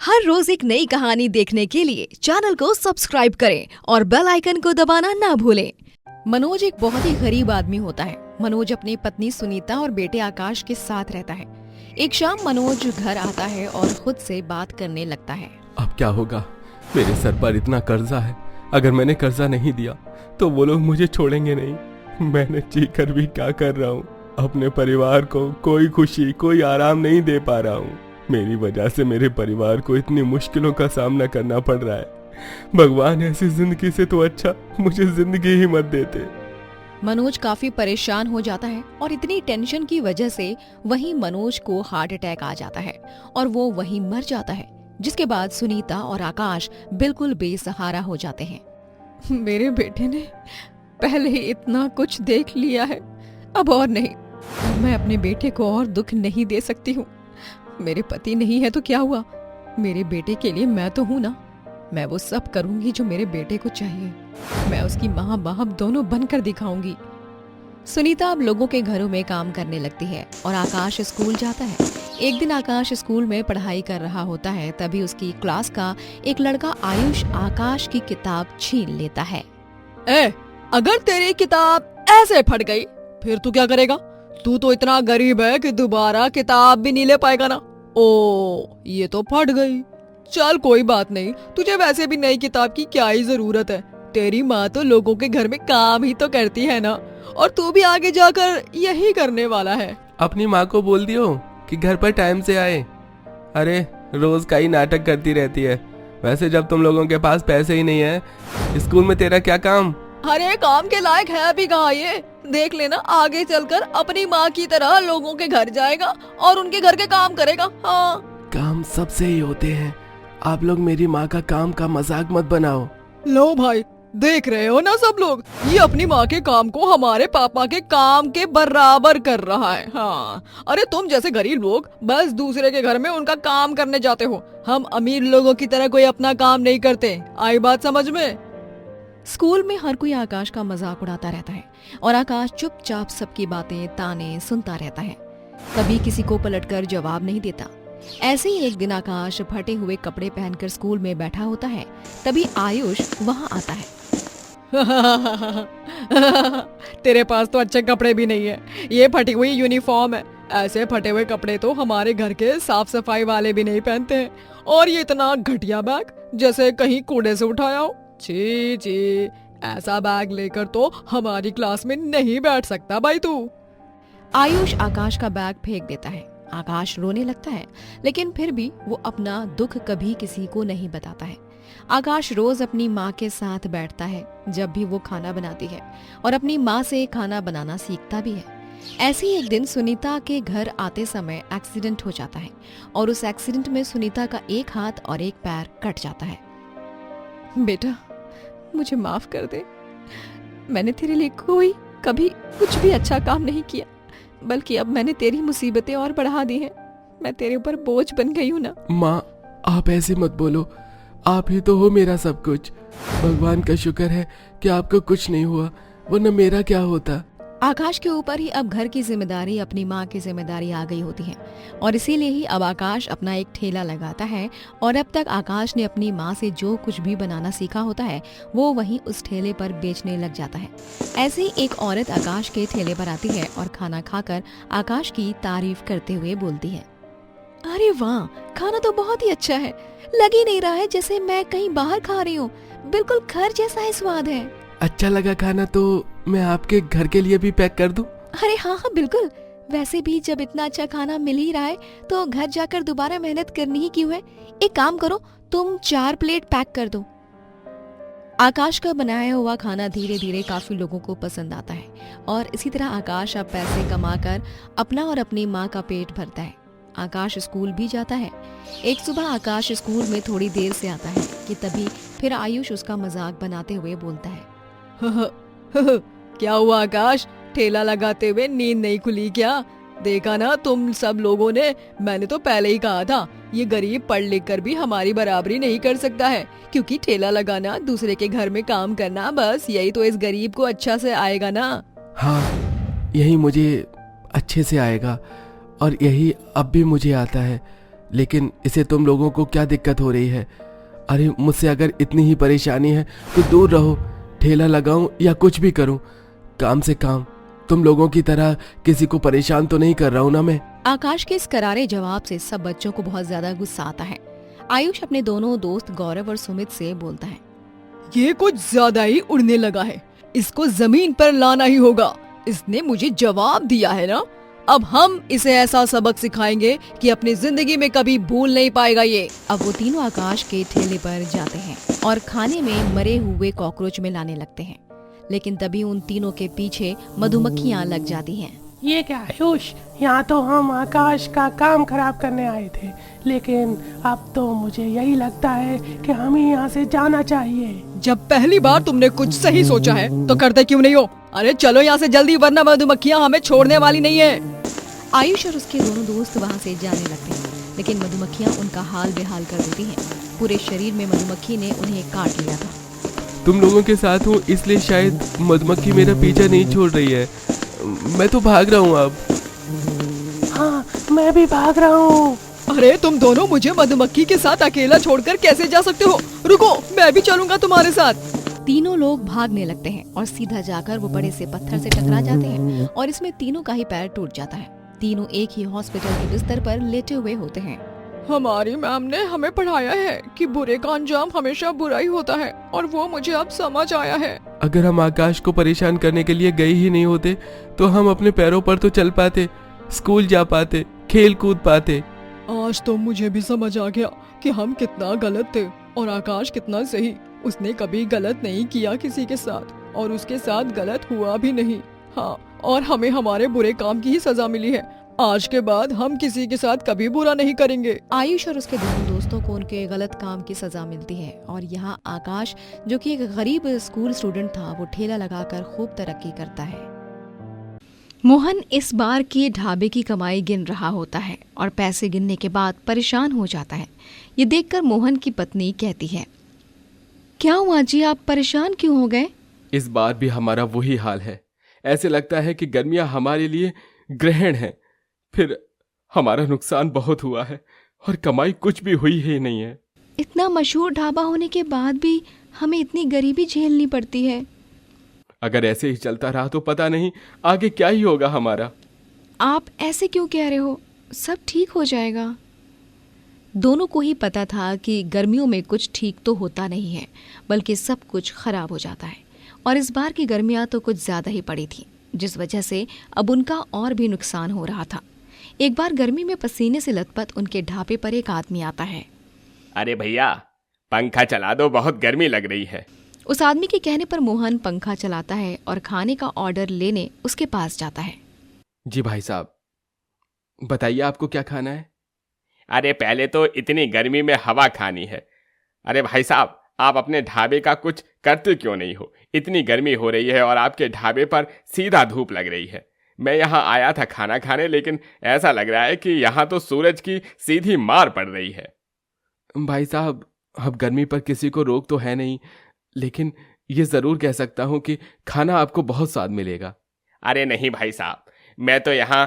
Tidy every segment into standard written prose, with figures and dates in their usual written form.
हर रोज एक नई कहानी देखने के लिए चैनल को सब्सक्राइब करें और बेल आइकन को दबाना ना भूलें। मनोज एक बहुत ही गरीब आदमी होता है। मनोज अपनी पत्नी सुनीता और बेटे आकाश के साथ रहता है। एक शाम मनोज घर आता है और खुद से बात करने लगता है। अब क्या होगा? मेरे सर पर इतना कर्जा है। अगर मैंने कर्जा नहीं दिया तो वो लोग मुझे छोड़ेंगे नहीं। मैंने जी कर भी क्या कर रहा हूँ? अपने परिवार को कोई खुशी कोई आराम नहीं दे पा रहा हूँ। मेरी वजह से मेरे परिवार को इतनी मुश्किलों का सामना करना पड़ रहा है। भगवान ऐसी जिंदगी से तो अच्छा मुझे जिंदगी ही मत देते। मनोज काफी परेशान हो जाता है और इतनी टेंशन की वजह से वहीं मनोज को हार्ट अटैक आ जाता है और वो वहीं मर जाता है। जिसके बाद सुनीता और आकाश बिल्कुल बेसहारा हो जाते हैं। मेरे बेटे ने पहले ही इतना कुछ देख लिया है, अब और नहीं। मैं अपने बेटे को और दुख नहीं दे सकती हूँ। मेरे पति नहीं है तो क्या हुआ, मेरे बेटे के लिए मैं तो हूँ ना। मैं वो सब करूंगी जो मेरे बेटे को चाहिए। मैं उसकी माँ बाप दोनों बनकर दिखाऊंगी। सुनीता अब लोगों के घरों में काम करने लगती है और आकाश स्कूल जाता है। एक दिन आकाश स्कूल में पढ़ाई कर रहा होता है, तभी उसकी क्लास का एक लड़का आयुष आकाश की किताब छीन लेता है। अगर तेरी किताब ऐसे फट गई फिर तू क्या करेगा? तू तो इतना गरीब है कि दोबारा किताब भी नहीं ले पाएगा ना। ओ, ये तो फट गई। चल कोई बात नहीं, तुझे वैसे भी नई किताब की क्या ही जरूरत है। तेरी माँ तो लोगों के घर में काम ही तो करती है ना, और तू भी आगे जाकर यही करने वाला है। अपनी माँ को बोल दियो कि घर पर टाइम से आए। अरे रोज का ही नाटक करती रहती है। वैसे जब तुम लोगों के पास पैसे ही नहीं है, स्कूल में तेरा क्या काम? अरे काम के लायक है भी कहाँ ये? देख लेना, आगे चलकर अपनी माँ की तरह लोगों के घर जाएगा और उनके घर के काम करेगा। हाँ, काम सबसे ही होते हैं। आप लोग मेरी माँ का काम का मजाक मत बनाओ। लो भाई, देख रहे हो ना सब लोग, ये अपनी माँ के काम को हमारे पापा के काम के बराबर कर रहा है। हाँ, अरे तुम जैसे गरीब लोग बस दूसरे के घर में उनका काम करने जाते हो। हम अमीर लोगों की तरह कोई अपना काम नहीं करते। आई बात समझ में? स्कूल में हर कोई आकाश का मजाक उड़ाता रहता है और आकाश चुपचाप सबकी बातें ताने सुनता रहता है। कभी किसी को पलटकर जवाब नहीं देता। ऐसे ही एक दिन आकाश फटे हुए कपड़े पहनकर स्कूल में बैठा होता है, तभी आयुष वहां आता है। तेरे पास तो अच्छे कपड़े भी नहीं है, ये फटी हुई यूनिफॉर्म है। ऐसे फटे हुए कपड़े तो हमारे घर के साफ सफाई वाले भी नहीं पहनते हैं। और ये इतना घटिया बैग, जैसे कहीं कूड़े से उठाया हो। छी छी, ऐसा बैग लेकर तो हमारी क्लास में नहीं बैठ सकता भाई तू। आयुष आकाश का बैग फेंक देता है। आकाश रोने लगता है, लेकिन फिर भी वो अपना दुख कभी किसी को नहीं बताता है। आकाश रोज अपनी माँ के साथ बैठता है जब भी वो खाना बनाती है, और अपनी माँ से खाना बनाना सीखता भी है। ऐसे ही एक दिन सुनीता के घर आते समय एक्सीडेंट हो जाता है और उस एक्सीडेंट में सुनीता का एक हाथ और एक पैर कट जाता है। बेटा, मुझे माफ कर दे। मैंने तेरे लिए कभी कुछ भी अच्छा काम नहीं किया, बल्कि अब मैंने तेरी मुसीबतें और बढ़ा दी हैं। मैं तेरे ऊपर बोझ बन गई हूँ ना। माँ, आप ऐसे मत बोलो। आप ही तो हो मेरा सब कुछ। भगवान का शुक्र है कि आपको कुछ नहीं हुआ, वरना मेरा क्या होता। आकाश के ऊपर ही अब घर की जिम्मेदारी अपनी माँ की जिम्मेदारी आ गई होती है, और इसीलिए ही अब आकाश अपना एक ठेला लगाता है। और अब तक आकाश ने अपनी माँ से जो कुछ भी बनाना सीखा होता है वो वहीं उस ठेले पर बेचने लग जाता है। ऐसे ही एक औरत आकाश के ठेले पर आती है और खाना खाकर आकाश की तारीफ करते हुए बोलती है, अरे वाह, खाना तो बहुत ही अच्छा है। लग ही नहीं रहा है जैसे मैं कहीं बाहर खा रही हूँ। बिल्कुल घर जैसा ही स्वाद है। अच्छा लगा खाना तो मैं आपके घर के लिए भी पैक कर दूं? अरे हाँ हाँ बिल्कुल। वैसे भी जब इतना अच्छा खाना मिल ही रहा है तो घर जाकर दोबारा मेहनत करनी ही क्यों है। एक काम करो, तुम 4 प्लेट पैक कर दो। आकाश का बनाया हुआ खाना धीरे धीरे काफी लोगों को पसंद आता है, और इसी तरह आकाश अब पैसे कमाकर अपना और अपनी माँ का पेट भरता है। आकाश स्कूल भी जाता है। एक सुबह आकाश स्कूल में थोड़ी देर से आता है कि तभी फिर आयुष उसका मजाक बनाते हुए बोलता है, क्या हुआ आकाश, ठेला लगाते हुए नींद नहीं खुली क्या? देखा ना तुम सब लोगों ने, मैंने तो पहले ही कहा था ये गरीब पढ़ लिख कर भी हमारी बराबरी नहीं कर सकता है, क्योंकि ठेला लगाना, दूसरे के घर में काम करना, बस यही तो इस गरीब को अच्छा से आएगा ना। हाँ, यही मुझे अच्छे से आएगा, और यही अब भी मुझे आता है। लेकिन इसे तुम लोगों को क्या दिक्कत हो रही है? अरे मुझसे अगर इतनी ही परेशानी है तो दूर रहो। ठेला लगाऊं या कुछ भी करूं, काम से काम। तुम लोगों की तरह किसी को परेशान तो नहीं कर रहा हूं ना मैं। आकाश के इस करारे जवाब से सब बच्चों को बहुत ज्यादा गुस्सा आता है। आयुष अपने दोनों दोस्त गौरव और सुमित से बोलता है, ये कुछ ज्यादा ही उड़ने लगा है, इसको जमीन पर लाना ही होगा। इसने मुझे जवाब दिया है ना, अब हम इसे ऐसा सबक सिखाएंगे कि अपनी जिंदगी में कभी भूल नहीं पाएगा ये। अब वो तीनों आकाश के ठेले पर जाते हैं और खाने में मरे हुए कॉकरोच में लाने लगते हैं, लेकिन तभी उन तीनों के पीछे मधुमक्खियां लग जाती हैं। ये क्या आयुष, यहाँ तो हम आकाश का काम खराब करने आए थे, लेकिन अब तो मुझे यही लगता है कि हमें यहाँ से जाना चाहिए। जब पहली बार तुमने कुछ सही सोचा है तो करते क्यों नहीं हो? अरे चलो यहाँ से जल्दी, वरना मधुमक्खियाँ हमें छोड़ने वाली नहीं है। आयुष और उसके दोनों दोस्त वहाँ से जाने लगते हैं, लेकिन मधुमक्खियाँ उनका हाल बेहाल कर देती हैं। पूरे शरीर में मधुमक्खी ने उन्हें काट लिया था। तुम लोगों के साथ हूँ इसलिए शायद मधुमक्खी मेरा पीछा नहीं छोड़ रही है। मैं तो भाग रहा हूँ अब। हाँ, मैं भी भाग रहा हूँ। अरे तुम दोनों मुझे मधुमक्खी के साथ अकेला छोड़कर कैसे जा सकते हो? रुको, मैं भी चलूंगा तुम्हारे साथ। तीनों लोग भागने लगते हैं और सीधा जाकर वो बड़े से पत्थर से टकरा जाते हैं और इसमें तीनों का ही पैर टूट जाता है। तीनों एक ही हॉस्पिटल के बिस्तर पर लेटे हुए होते हैं। हमारी मैम ने हमें पढ़ाया है कि बुरे का अंजाम हमेशा बुरा ही होता है, और वो मुझे अब समझ आया है। अगर हम आकाश को परेशान करने के लिए गए ही नहीं होते तो हम अपने पैरों पर तो चल पाते, स्कूल जा पाते, खेल कूद पाते। आज तो मुझे भी समझ आ गया कि हम कितना गलत थे और आकाश कितना सही। उसने कभी गलत नहीं किया किसी के साथ, और उसके साथ गलत हुआ भी नहीं। हाँ, और हमें हमारे बुरे काम की ही सजा मिली है। आज के बाद हम किसी के साथ कभी बुरा नहीं करेंगे। आयुष और उसके दोनों दोस्तों को उनके गलत काम की सजा मिलती है और यहाँ आकाश, जो कि एक गरीब स्कूल स्टूडेंट था, वो ठेला लगाकर खूब तरक्की करता है। मोहन इस बार की ढाबे की कमाई गिन रहा होता है और पैसे गिनने के बाद परेशान हो जाता है। ये देखकर मोहन की पत्नी कहती है, क्या हुआ जी, आप परेशान क्यों हो गए? इस बार भी हमारा वही हाल है। ऐसे लगता है कि गर्मियां हमारे लिए ग्रहण है। फिर हमारा नुकसान बहुत हुआ है और कमाई कुछ भी हुई ही नहीं है। इतना मशहूर ढाबा होने के बाद भी हमें इतनी गरीबी झेलनी पड़ती है। अगर ऐसे ही चलता रहा तो पता नहीं आगे क्या ही होगा हमारा। आप ऐसे क्यों कह रहे हो? सब ठीक हो जाएगा। दोनों को ही पता था कि गर्मियों में कुछ ठीक तो होता नहीं है, बल्कि सब कुछ खराब हो जाता है। और इस बार की गर्मियाँ तो कुछ ज़्यादा ही पड़ी थी, जिस वजह से अब उनका और भी नुकसान हो रहा था। एक बार गर्मी में पसीने से लथपथ उनके ढाबे पर एक आदमी आता है। अरे भैया, पंखा चला दो, बहुत गर्मी लग रही है। उस आदमी के कहने पर मोहन पंखा चलाता है और खाने का ऑर्डर लेने उसके पास जाता है। जी भाई साहब, बताइए आपको क्या खाना है? अरे पहले तो इतनी गर्मी में हवा खानी है। अरे भाई साहब, आप अपने ढाबे का कुछ करते क्यों नहीं हो? इतनी गर्मी हो रही है और आपके ढाबे पर सीधा धूप लग रही है। मैं यहाँ आया था खाना खाने, लेकिन ऐसा लग रहा है कि यहाँ तो सूरज की सीधी मार पड़ रही है। भाई साहब, अब गर्मी पर किसी को रोक तो है नहीं, लेकिन ये ज़रूर कह सकता हूँ कि खाना आपको बहुत स्वाद मिलेगा। अरे नहीं भाई साहब, मैं तो यहाँ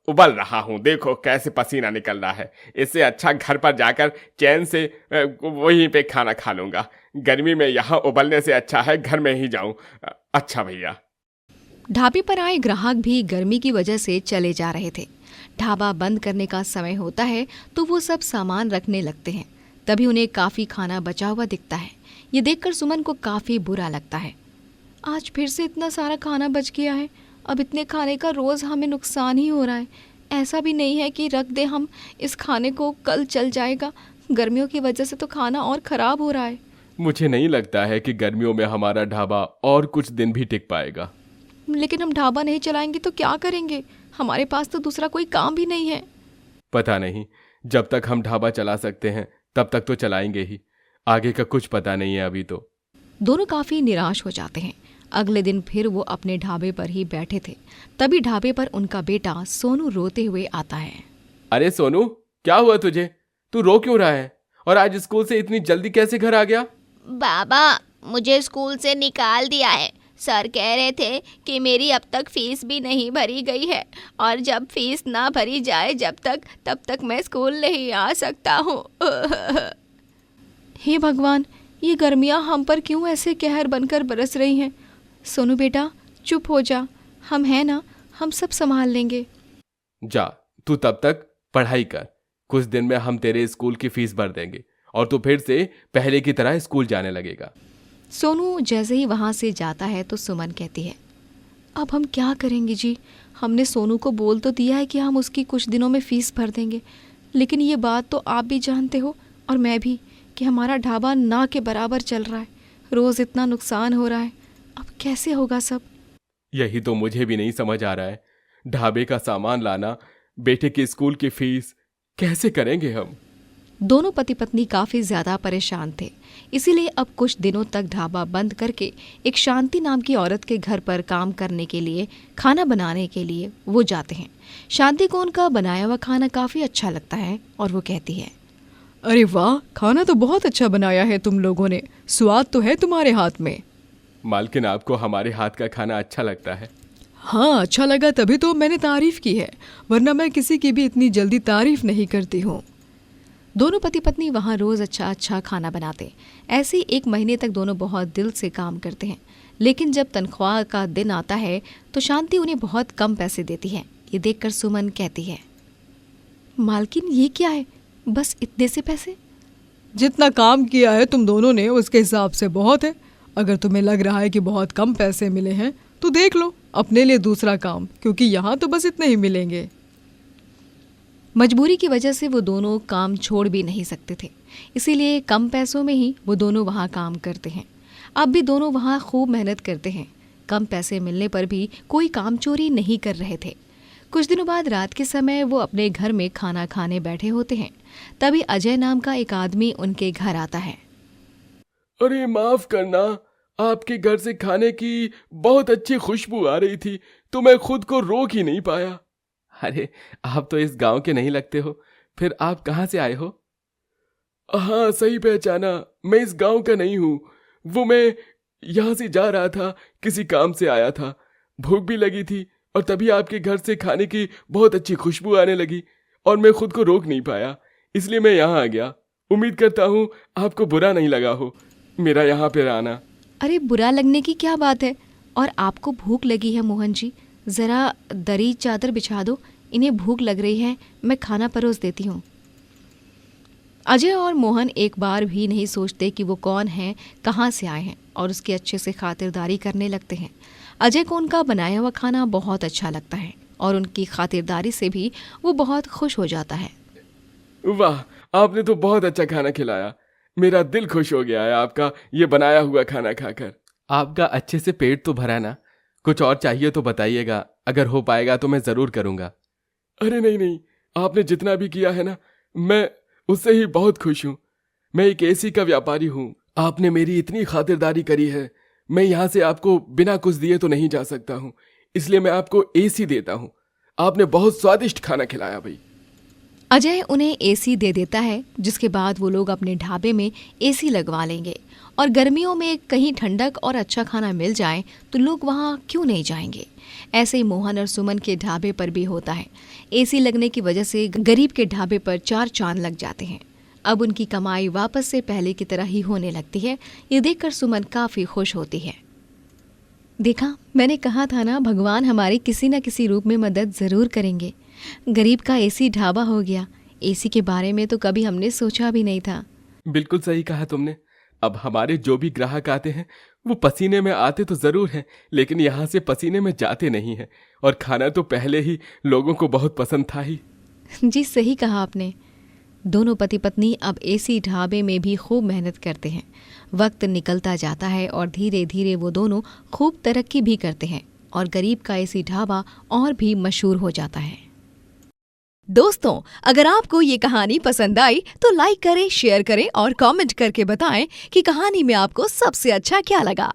उबल रहा हूँ, देखो कैसे पसीना निकल रहा है। इससे अच्छा घर पर जाकर चैन से वहीं पे खाना खा लूँगा। गर्मी में यहाँ उबलने से अच्छा है घर में ही जाऊँ। अच्छा भैया। ढाबे पर आए ग्राहक भी गर्मी की वजह से चले जा रहे थे। ढाबा बंद करने का समय होता है तो वो सब सामान रखने लगते हैं। तभी उन्हें काफ़ी खाना बचा हुआ दिखता है। ये देखकर सुमन को काफ़ी बुरा लगता है। आज फिर से इतना सारा खाना बच गया है। अब इतने खाने का रोज़ हमें नुकसान ही हो रहा है। ऐसा भी नहीं है कि रख दे हम इस खाने को, कल चल जाएगा। गर्मियों की वजह से तो खाना और ख़राब हो रहा है। मुझे नहीं लगता है कि गर्मियों में हमारा ढाबा और कुछ दिन भी टिक पाएगा। लेकिन हम ढाबा नहीं चलाएंगे तो क्या करेंगे? हमारे पास तो दूसरा कोई काम भी नहीं है। पता नहीं, जब तक हम ढाबा चला सकते हैं तब तक तो चलाएंगे ही। आगे का कुछ पता नहीं है अभी तो। दोनों काफ़ी निराश हो जाते हैं। अगले दिन फिर वो अपने ढाबे पर ही बैठे थे। तभी ढाबे पर उनका बेटा सोनू रोते हुए आता है। अरे सोनू, क्या हुआ तुझे? तू रो क्यों रहा है? और आज स्कूल से इतनी जल्दी कैसे घर आ गया? बाबा, मुझे स्कूल से निकाल दिया है। सर कह रहे थे कि मेरी अब तक फीस भी नहीं भरी गई है और जब फीस ना भरी जाए तब तक मैं स्कूल नहीं आ सकता हूँ। हे भगवान, ये गर्मियाँ हम पर क्यों ऐसे कहर बनकर बरस रही हैं। सोनू बेटा चुप हो जा, हम हैं ना, हम सब संभाल लेंगे। जा, तू तब तक पढ़ाई कर। कुछ दिन में हम तेरे स्कूल की फीस भर देंगे और तू फिर से पहले की तरह स्कूल जाने लगेगा। सोनू जैसे ही वहाँ से जाता है तो सुमन कहती है, अब हम क्या करेंगे जी। हमने सोनू को बोल तो दिया है कि हम उसकी कुछ दिनों में फ़ीस भर देंगे, लेकिन ये बात तो आप भी जानते हो और मैं भी कि हमारा ढाबा ना के बराबर चल रहा है। रोज़ इतना नुकसान हो रहा है, अब कैसे होगा सब। यही तो मुझे भी नहीं समझ आ रहा है। ढाबे का सामान लाना, बेटे की स्कूल की फीस कैसे करेंगे हम। दोनों पति पत्नी काफ़ी ज़्यादा परेशान थे, इसीलिए अब कुछ दिनों तक ढाबा बंद करके एक शांति नाम की औरत के घर पर काम करने के लिए, खाना बनाने के लिए वो जाते हैं। शांति को उनका बनाया हुआ खाना काफ़ी अच्छा लगता है और वो कहती है, अरे वाह, खाना तो बहुत अच्छा बनाया है तुम लोगों ने, स्वाद तो है तुम्हारे हाथ में। मालकिन, आपको हमारे हाथ का खाना अच्छा लगता है? हाँ, अच्छा लगा तभी तो मैंने तारीफ की है, वरना मैं किसी की भी इतनी जल्दी तारीफ नहीं करती हूँ। दोनों पति पत्नी वहाँ रोज़ अच्छा खाना बनाते। ऐसे ही 1 महीने तक दोनों बहुत दिल से काम करते हैं, लेकिन जब तनख्वाह का दिन आता है तो शांति उन्हें बहुत कम पैसे देती है। ये देखकर सुमन कहती है, मालकिन ये क्या है, बस इतने से पैसे? जितना काम किया है तुम दोनों ने उसके हिसाब से बहुत है। अगर तुम्हें लग रहा है कि बहुत कम पैसे मिले हैं तो देख लो अपने लिए दूसरा काम, क्योंकि यहाँ तो बस इतने ही मिलेंगे। मजबूरी की वजह से वो दोनों काम छोड़ भी नहीं सकते थे, इसीलिए कम पैसों में ही वो दोनों वहाँ काम करते हैं। अब भी दोनों वहाँ खूब मेहनत करते हैं। कम पैसे मिलने पर भी कोई काम चोरी नहीं कर रहे थे। कुछ दिनों बाद रात के समय वो अपने घर में खाना खाने बैठे होते हैं। तभी अजय नाम का एक आदमी उनके घर आता है। अरे माफ करना, आपके घर से खाने की बहुत अच्छी खुशबू आ रही थी तो मैं खुद को रोक ही नहीं पाया। अरे आप तो इस गांव के नहीं लगते हो, फिर आप कहाँ से आए हो? हाँ सही पहचाना, मैं इस गांव का नहीं हूँ। वो मैं यहाँ से जा रहा था, किसी काम से आया था, भूख भी लगी थी और तभी आपके घर से खाने की बहुत अच्छी खुशबू आने लगी और मैं खुद को रोक नहीं पाया, इसलिए मैं यहाँ आ गया। उम्मीद करता हूँ आपको बुरा नहीं लगा हो मेरा यहाँ पर आना। अरे बुरा लगने की क्या बात है, और आपको भूख लगी है मोहन जी, ज़रा दरी चादर बिछा दो, इन्हें भूख लग रही है, मैं खाना परोस देती हूँ। अजय और मोहन एक बार भी नहीं सोचते कि वो कौन है, कहाँ से आए हैं, और उसकी अच्छे से खातिरदारी करने लगते हैं। अजय को उनका बनाया हुआ खाना बहुत अच्छा लगता है और उनकी खातिरदारी से भी वो बहुत खुश हो जाता है। वाह, आपने तो बहुत अच्छा खाना खिलाया, मेरा दिल खुश हो गया है आपका ये बनाया हुआ खाना खाकर। आपका अच्छे से पेट तो भरा ना? कुछ और चाहिए तो बताइएगा, अगर हो पाएगा तो मैं ज़रूर करूँगा। अरे नहीं, आपने जितना भी किया है ना, मैं उससे ही बहुत खुश हूँ। मैं एक एसी का व्यापारी हूँ, आपने मेरी इतनी खातिरदारी करी है, मैं यहाँ से आपको बिना कुछ दिए तो नहीं जा सकता हूँ, इसलिए मैं आपको एसी देता हूँ। आपने बहुत स्वादिष्ट खाना खिलाया भाई। अजय उन्हें एसी दे देता है, जिसके बाद वो लोग अपने ढाबे में एसी लगवा लेंगे और गर्मियों में कहीं ठंडक और अच्छा खाना मिल जाए तो लोग वहाँ क्यों नहीं जाएंगे। ऐसे ही मोहन और सुमन के ढाबे पर भी होता है। एसी लगने की वजह से गरीब के ढाबे पर 4 चांद लग जाते हैं। अब उनकी कमाई वापस से पहले की तरह ही होने लगती है। ये देखकर सुमन काफ़ी खुश होती है। देखा, मैंने कहा था ना, भगवान हमारी किसी न किसी रूप में मदद ज़रूर करेंगे। गरीब का एसी ढाबा हो गया। एसी के बारे में तो कभी हमने सोचा भी नहीं था। बिल्कुल सही कहा तुमने। अब हमारे जो भी ग्राहक आते हैं वो पसीने में आते तो ज़रूर हैं, लेकिन यहाँ से पसीने में जाते नहीं हैं, और खाना तो पहले ही लोगों को बहुत पसंद था ही। जी सही कहा आपने। दोनों पति पत्नी अब एसी ढाबे में भी खूब मेहनत करते हैं। वक्त निकलता जाता है और धीरे धीरे वो दोनों खूब तरक्की भी करते हैं और गरीब का एसी ढाबा और भी मशहूर हो जाता है। दोस्तों, अगर आपको ये कहानी पसंद आई तो लाइक करें, शेयर करें और कमेंट करके बताएं कि कहानी में आपको सबसे अच्छा क्या लगा।